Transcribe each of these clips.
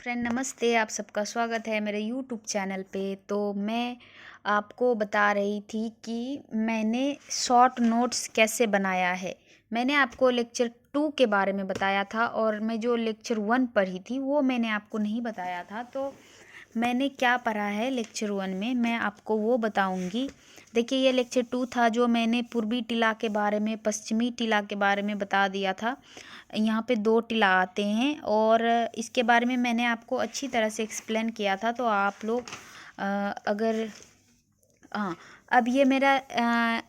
Friend नमस्ते, आप सबका स्वागत है मेरे यूट्यूब चैनल पे। तो मैं आपको बता रही थी कि मैंने शॉर्ट नोट्स कैसे बनाया है। मैंने आपको लेक्चर 2 के बारे में बताया था और मैं जो लेक्चर 1 पढ़ी थी वो मैंने आपको नहीं बताया था। तो मैंने क्या पढ़ा है लेक्चर 1 में मैं आपको वो बताऊंगी। देखिए, ये लेक्चर 2 था जो मैंने पूर्वी टीला के बारे में, पश्चिमी टीला के बारे में बता दिया था। यहाँ पे 2 टीला आते हैं और इसके बारे में मैंने आपको अच्छी तरह से एक्सप्लेन किया था। तो आप लोग अगर हाँ, अब ये मेरा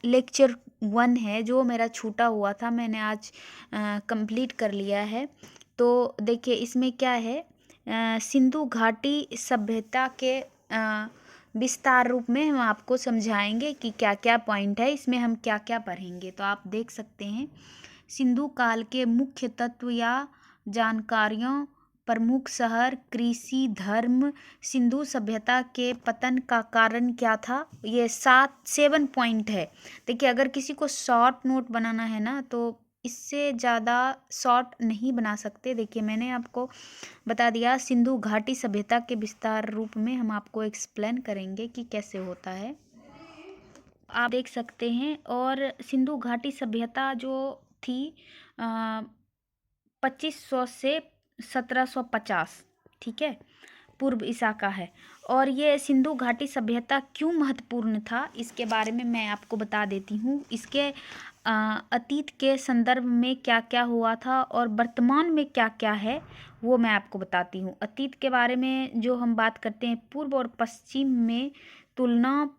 लेक्चर 1 है जो मेरा छूटा हुआ था, मैंने आज कंप्लीट कर लिया है। तो देखिए इसमें क्या है, सिंधु घाटी सभ्यता के विस्तार रूप में हम आपको समझाएंगे कि क्या क्या पॉइंट है इसमें, हम क्या क्या पढ़ेंगे। तो आप देख सकते हैं सिंधु काल के मुख्य तत्व या जानकारियों, प्रमुख शहर, कृषि, धर्म, सिंधु सभ्यता के पतन का कारण क्या था। ये 7 पॉइंट है। देखिए, अगर किसी को शॉर्ट नोट बनाना है ना तो इससे ज़्यादा शॉर्ट नहीं बना सकते। देखिए, मैंने आपको बता दिया सिंधु घाटी सभ्यता के विस्तार रूप में हम आपको एक्सप्लेन करेंगे कि कैसे होता है, आप देख सकते हैं। और सिंधु घाटी सभ्यता जो थी 2500 से 1750, ठीक है, पूर्व ईसा का है। और ये सिंधु घाटी सभ्यता क्यों महत्वपूर्ण था इसके बारे में मैं आपको बता देती हूँ। इसके अतीत के संदर्भ में क्या क्या हुआ था और वर्तमान में क्या क्या है वो मैं आपको बताती हूँ। अतीत के बारे में जो हम बात करते हैं, पूर्व और पश्चिम में तुलना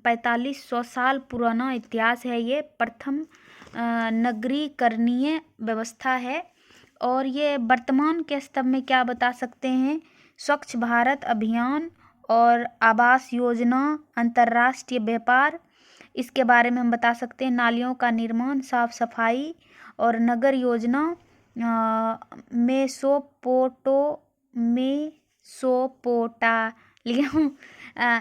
4500 साल पुराना इतिहास है। ये प्रथम नगरीकरणीय व्यवस्था है। और ये वर्तमान के स्तर में क्या बता सकते हैं, स्वच्छ भारत अभियान और आवास योजना, अंतर्राष्ट्रीय व्यापार, इसके बारे में हम बता सकते हैं। नालियों का निर्माण, साफ सफाई और नगर योजना, मेसोपोटालियम।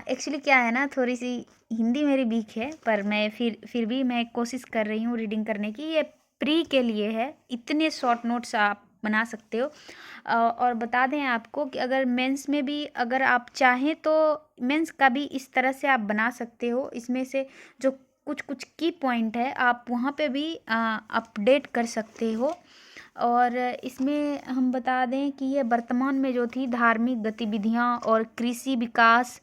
एक्चुअली क्या है ना, थोड़ी सी हिंदी मेरी वीक है, पर मैं फिर भी मैं कोशिश कर रही हूँ रीडिंग करने की। ये प्री के लिए है, इतने शॉर्ट नोट्स आप बना सकते हो। और बता दें आपको कि अगर मेंस में भी अगर आप चाहें तो मेंस का भी इस तरह से आप बना सकते हो। इसमें से जो कुछ कुछ की पॉइंट है आप वहाँ पे भी अपडेट कर सकते हो। और इसमें हम बता दें कि ये वर्तमान में जो थी धार्मिक गतिविधियाँ और कृषि विकास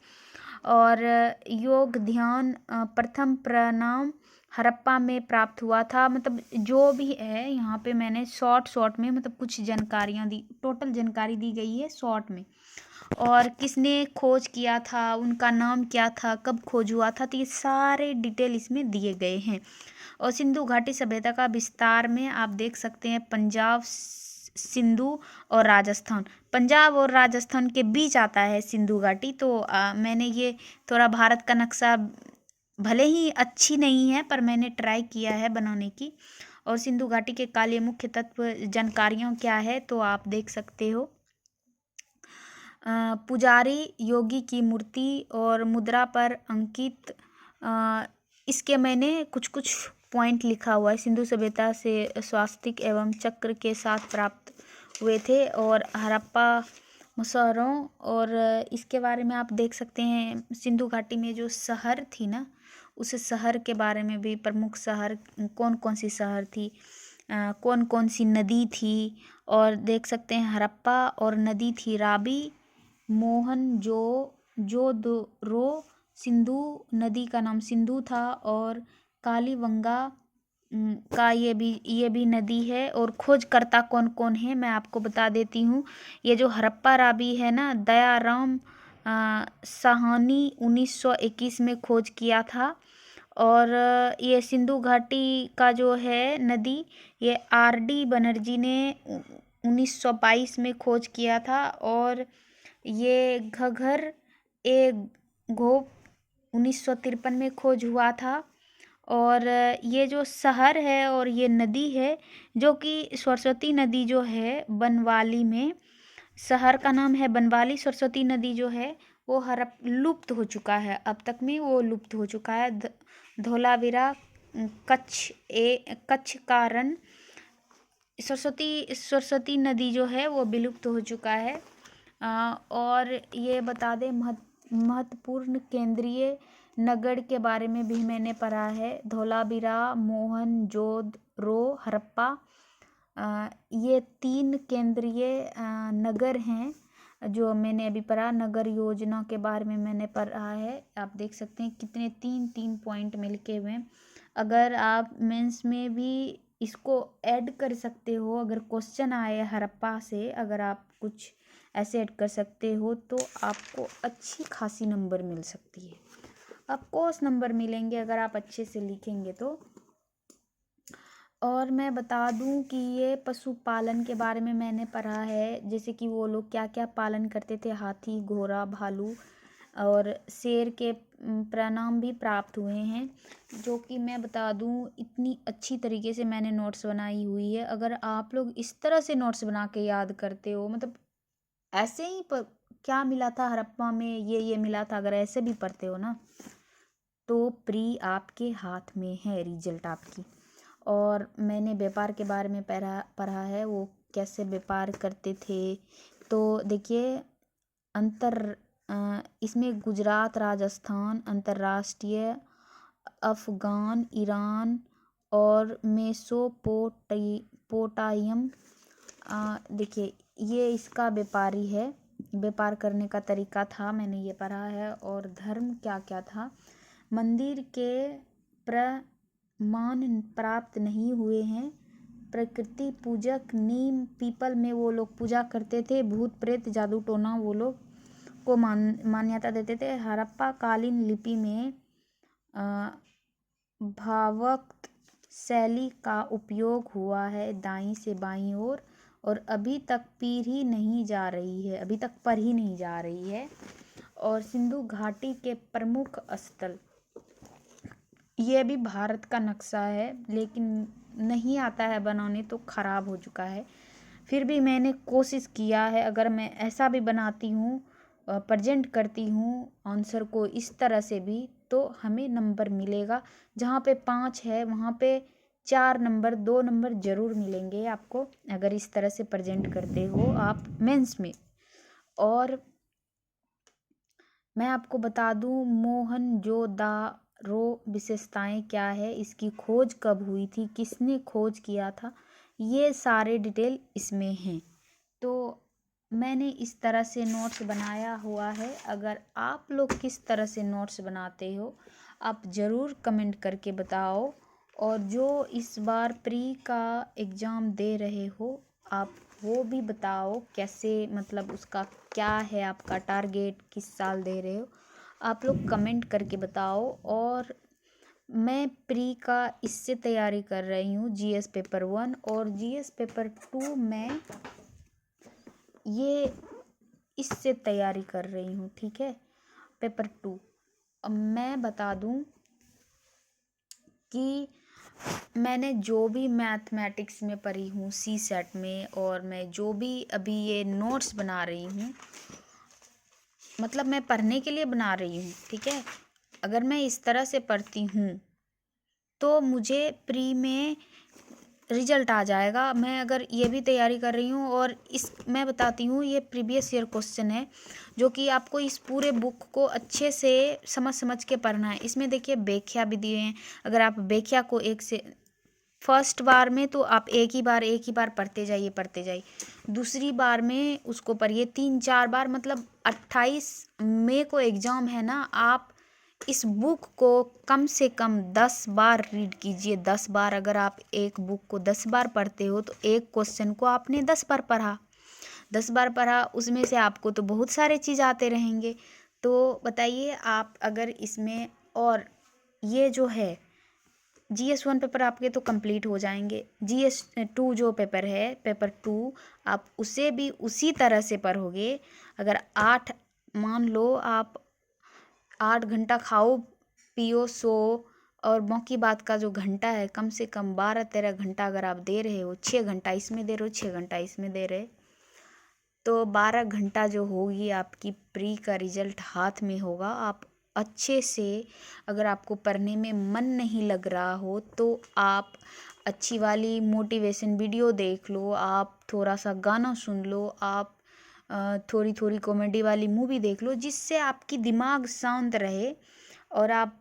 और योग ध्यान प्रथम परिणाम हड़प्पा में प्राप्त हुआ था। मतलब जो भी है यहाँ पे मैंने शॉर्ट में मतलब कुछ जानकारियाँ दी, टोटल जानकारी दी गई है शॉर्ट में। और किसने खोज किया था, उनका नाम क्या था, कब खोज हुआ था, तो ये सारे डिटेल इसमें दिए गए हैं। और सिंधु घाटी सभ्यता का विस्तार में आप देख सकते हैं पंजाब, सिंधु और राजस्थान। पंजाब और राजस्थान के बीच आता है सिंधु घाटी। तो मैंने ये थोड़ा भारत का नक्शा, भले ही अच्छी नहीं है पर मैंने ट्राई किया है बनाने की। और सिंधु घाटी के काले मुख्य तत्व जानकारियाँ क्या है तो आप देख सकते हो। पुजारी योगी की मूर्ति और मुद्रा पर अंकित, इसके मैंने कुछ कुछ पॉइंट लिखा हुआ है। सिंधु सभ्यता से स्वास्तिक एवं चक्र के साथ प्राप्त हुए थे। और हड़प्पा मुसहरों, और इसके बारे में आप देख सकते हैं सिंधु घाटी में जो शहर थी ना, उस शहर के बारे में भी, प्रमुख शहर कौन कौन सी शहर थी, कौन कौन सी नदी थी। और देख सकते हैं हड़प्पा और नदी थी राबी, मोहनजोदड़ो, सिंधु नदी का नाम सिंधु था। और कालीबंगा का ये भी नदी है। और खोजकर्ता कौन कौन है मैं आपको बता देती हूँ। ये जो हड़प्पा राबी है ना, दयाराम साहनी 1921 में खोज किया था। और ये सिंधु घाटी का जो है नदी, ये आर डी बनर्जी ने 1922 में खोज किया था। और ये घग्गर ए घोप 1953 में खोज हुआ था। और ये जो शहर है और ये नदी है जो कि सरस्वती नदी जो है बनवाली में, शहर का नाम है बनवाली। सरस्वती नदी जो है वो हड़प लुप्त हो चुका है, अब तक में वो लुप्त हो चुका है। धोलावीरा, कच्छ कारण, सरस्वती नदी जो है वो विलुप्त हो चुका है। और ये बता दें महत्वपूर्ण केंद्रीय नगर के बारे में भी मैंने पढ़ा है। धोलावीरा, मोहनजोदड़ो, हड़प्पा, ये 3 केंद्रीय नगर हैं जो मैंने अभी पढ़ा। नगर योजना के बारे में मैंने पढ़ा है। आप देख सकते हैं कितने 3-3 पॉइंट मिलके हुए। अगर आप मेंस में भी इसको ऐड कर सकते हो, अगर क्वेश्चन आए हड़प्पा से, अगर आप कुछ ऐसे ऐड कर सकते हो तो आपको अच्छी खासी नंबर मिल सकती है। आपको उस नंबर मिलेंगे अगर आप अच्छे से लिखेंगे तो। और मैं बता दूं कि ये पशुपालन के बारे में मैंने पढ़ा है, जैसे कि वो लोग क्या क्या पालन करते थे। हाथी, घोड़ा, भालू और शेर के प्रणाम भी प्राप्त हुए हैं, जो कि मैं बता दूं इतनी अच्छी तरीके से मैंने नोट्स बनाई हुई है। अगर आप लोग इस तरह से नोट्स बना के याद करते हो, मतलब ऐसे ही क्या मिला था हड़प्पा में, ये मिला था, अगर ऐसे भी पढ़ते हो ना तो प्री आपके हाथ में है, रिजल्ट आपकी। और मैंने व्यापार के बारे में पढ़ा है, वो कैसे व्यापार करते थे। तो देखिए इसमें गुजरात, राजस्थान, अंतर्राष्ट्रीय, अफ़गान, ईरान और मेसोपोटामियम। देखिए ये इसका व्यापारी है, व्यापार करने का तरीका था, मैंने ये पढ़ा है। और धर्म क्या क्या था। मंदिर के प्रमाण प्राप्त नहीं हुए हैं। प्रकृति पूजक, नीम पीपल में वो लोग पूजा करते थे। भूत प्रेत, जादू टोना वो लोग को मान्यता देते थे। हड़प्पा कालीन लिपि में भावक्त शैली का उपयोग हुआ है, दाईं से बाईं ओर, और अभी तक पढ़ी नहीं जा रही है। और सिंधु घाटी के प्रमुख स्थल, ये भी भारत का नक्शा है लेकिन नहीं आता है बनाने, तो ख़राब हो चुका है। फिर भी मैंने कोशिश किया है। अगर मैं ऐसा भी बनाती हूँ, प्रेजेंट करती हूँ आंसर को इस तरह से भी, तो हमें नंबर मिलेगा। जहाँ पे 5 है वहाँ पे 4 नंबर, 2 नंबर ज़रूर मिलेंगे आपको, अगर इस तरह से प्रेजेंट करते हो आप मेंस में। और मैं आपको बता दूँ मोहनजोदारो विशेषताएं क्या है, इसकी खोज कब हुई थी, किसने खोज किया था, ये सारे डिटेल इसमें हैं। तो मैंने इस तरह से नोट्स बनाया हुआ है। अगर आप लोग किस तरह से नोट्स बनाते हो आप ज़रूर कमेंट करके बताओ। और जो इस बार प्री का एग्ज़ाम दे रहे हो आप वो भी बताओ कैसे, मतलब उसका क्या है आपका टारगेट, किस साल दे रहे हो, आप लोग कमेंट करके बताओ। और मैं प्री का इससे तैयारी कर रही हूँ, जीएस पेपर 1 और जीएस पेपर 2 में ये इससे तैयारी कर रही हूँ, ठीक है। पेपर 2 अब मैं बता दूँ कि मैंने जो भी मैथमेटिक्स में पढ़ी हूँ सी सेट में, और मैं जो भी अभी ये नोट्स बना रही हूँ, मतलब मैं पढ़ने के लिए बना रही हूँ, ठीक है। अगर मैं इस तरह से पढ़ती हूँ तो मुझे प्री में रिजल्ट आ जाएगा। मैं अगर ये भी तैयारी कर रही हूँ, और इस मैं बताती हूँ ये प्रीवियस ईयर क्वेश्चन है, जो कि आपको इस पूरे बुक को अच्छे से समझ के पढ़ना है। इसमें देखिए व्याख्या भी दिए हैं। अगर आप व्याख्या को फर्स्ट बार में तो आप एक ही बार पढ़ते जाइए। दूसरी बार में उसको पढ़िए 3-4 बार, मतलब 28 मई को एग्ज़ाम है ना, आप इस बुक को कम से कम 10 बार रीड कीजिए। 10 बार, अगर आप एक बुक को 10 बार पढ़ते हो तो एक क्वेश्चन को आपने 10 बार पढ़ा। 10 बार पढ़ा, उसमें से आपको तो बहुत सारे चीज़ आते रहेंगे। तो बताइए आप अगर इसमें, और ये जो है GS 1 पेपर आपके तो कंप्लीट हो जाएंगे। GS 2 जो पेपर है, पेपर 2 आप उसे भी उसी तरह से पढ़ोगे। अगर मान लो आप 8 घंटा खाओ पियो सो, और बाकी बात का जो घंटा है कम से कम 12-13 घंटा अगर आप दे रहे हो, 6 घंटा इसमें दे रहे हो, 6 घंटा इसमें दे रहे, तो 12 घंटा जो होगी आपकी प्री का रिजल्ट हाथ में होगा। आप अच्छे से, अगर आपको पढ़ने में मन नहीं लग रहा हो तो आप अच्छी वाली मोटिवेशन वीडियो देख लो, आप थोड़ा सा गाना सुन लो, आप थोड़ी थोड़ी कॉमेडी वाली मूवी देख लो, जिससे आपकी दिमाग शांत रहे और आप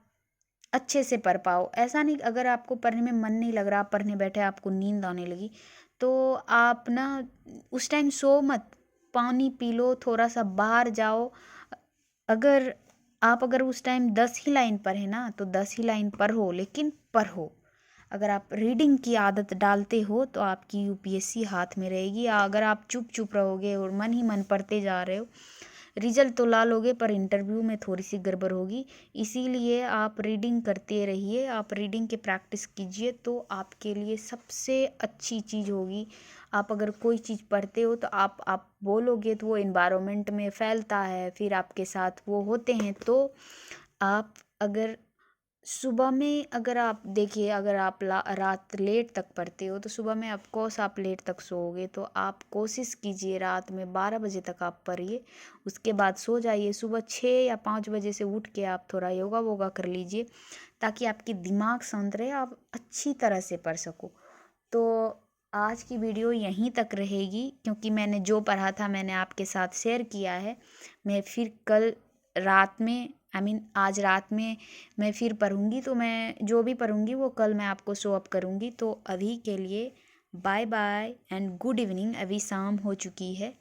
अच्छे से पढ़ पाओ। ऐसा नहीं अगर आपको पढ़ने में मन नहीं लग रहा, आप पढ़ने बैठे आपको नींद आने लगी, तो आप ना उस टाइम सो मत, पानी पी लो, थोड़ा सा बाहर जाओ। अगर अगर उस टाइम 10 ही लाइन पढ़े ना, तो 10 ही लाइन पढ़ो, लेकिन पढ़ो। अगर आप रीडिंग की आदत डालते हो तो आपकी यूपीएससी हाथ में रहेगी। अगर आप चुप चुप रहोगे और मन ही मन पढ़ते जा रहे हो, रिजल्ट तो ला लोगे पर इंटरव्यू में थोड़ी सी गड़बड़ होगी। इसीलिए आप रीडिंग करते रहिए, आप रीडिंग की प्रैक्टिस कीजिए, तो आपके लिए सबसे अच्छी चीज़ होगी। आप अगर कोई चीज़ पढ़ते हो तो आप बोलोगे तो वो इन्वायरमेंट में फैलता है, फिर आपके साथ वो होते हैं। तो आप अगर सुबह में अगर आप देखिए, अगर आप रात लेट तक पढ़ते हो तो सुबह में ऑफकोर्स आप लेट तक सोओगे। तो आप कोशिश कीजिए रात में 12 बजे तक आप पढ़िए, उसके बाद सो जाइए। सुबह 6 या 5 बजे से उठ के आप थोड़ा योगा वोगा कर लीजिए, ताकि आपकी दिमाग शांत रहे, आप अच्छी तरह से पढ़ सको। तो आज की वीडियो यहीं तक रहेगी, क्योंकि मैंने जो पढ़ा था मैंने आपके साथ शेयर किया है। मैं फिर कल रात में आज रात में मैं फिर पढ़ूँगी, तो मैं जो भी पढ़ूँगी वो कल मैं आपको शो अप करूँगी। तो अभी के लिए bye bye and good evening. अभी शाम हो चुकी है,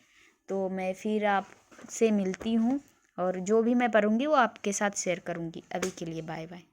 तो मैं फिर आपसे मिलती हूँ और जो भी मैं पढ़ूँगी वो आपके साथ शेयर करूँगी। अभी के लिए बाय बाय।